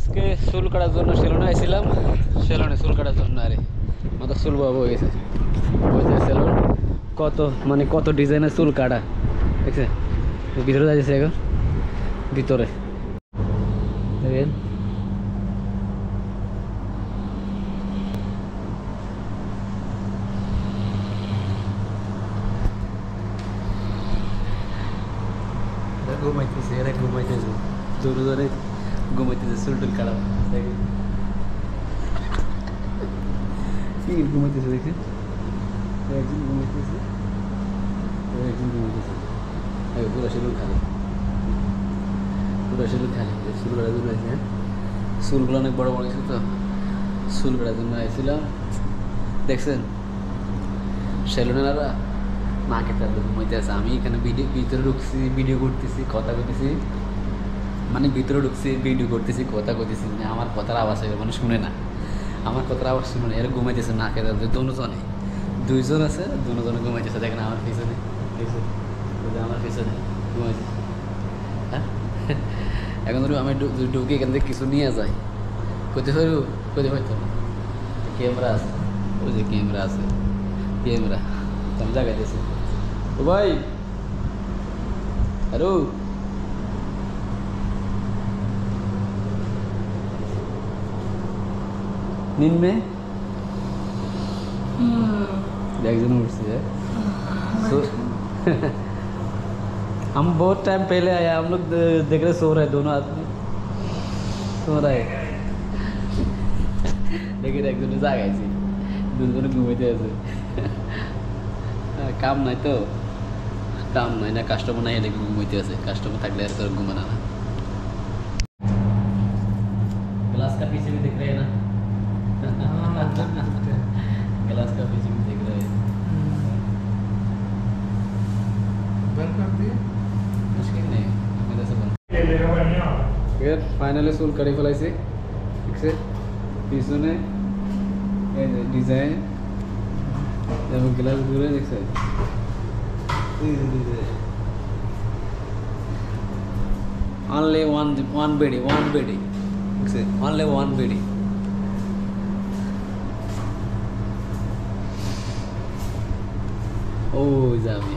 আজকে চুল কাটার জন্য সেলুনে আইছিলাম, সেলুনে চুল কাটার জন্য। আরে মাথা চুল বাবু হয়ে গেছে। ওই যে সেলুন, কত মানে কত ডিজাইনের চুল কাটা দেখছে। ভিতরে যাইছে এখন, ভিতরে দেখেন। ঘুমাইতেছে, এরা ঘুমাইতেছে, জোরে জোরে ঘুমাইতেছে, চুল টুল কাটা দেখেন কি ঘুমাইতেছে। দেখেন একজন ঘুমাইতেছে, একজন ঘুমাইতেছে। পুরো সেলুন খালি, পুরো সেলুন খালি। চুল কাটার জন্য আছে, চুলগুলো অনেক বড় বড় গেছে তো, চুল কাটার জন্য আইছিলাম। দেখছেন সেলুনেরা না খেতে ঘুমাইতে আছে। আমি এখানে ভিতরে ঢুকছি, ভিডিও করতেছি, কথা করতেছি, মানে ভিতরে ঢুকছি, ভিডিও করতেছি, কথা করতেছি, মানে আমার কথার আওয়াজ হয়, মানে শুনে না, আমার কথার আওয়াজ শুনে না। এরা ঘুমাইতেছে না খেতে, দুজনে, দুইজন আছে, দুজনে ঘুমাইতেছে। দেখেন আমার পিছনে, আমার পিছনে ঘুমাইতেছে। হ্যাঁ এখন ধরো আমি ঢুকে এখান থেকে কিছু নিয়ে যাই, কোথায় হইব, কোথায় হয়তো ক্যামেরা আছে, ওই যে ক্যামেরা আছে, ক্যামেরা আমি জাগাইতেছি। ও ভাই, হ্যালো, नींद में একজন उठছে। हम बहुत टाइम पहले आया, हम लोग देख रहे सो रहे दोनों आदमी, सो रहे। लेकिन একজনে জাগাইছি, দুজনে ঘুমাইতে আছে। কাম নাই তো, কাম নাই না, কাস্টমার নাই, এদিকে ঘুমাইতে আছে। কাস্টমার থাকলে আর তোর ঘুমানা না। ग्लास का पीछे भी दिख रहे हैं ना, ग्लास का पीछे भी दिख रहे हैं। बंद कर दिए, मुश्किल नहीं मेरे से बंद। फिर फाइनली চুল কাটি ফেলাইছি, ঠিকছে। পিছনে এই যে ডিজাইন এবং গ্লাস ঘুরে দেখছে, only one bedi, দেখছে, only one bedi। ও যাবে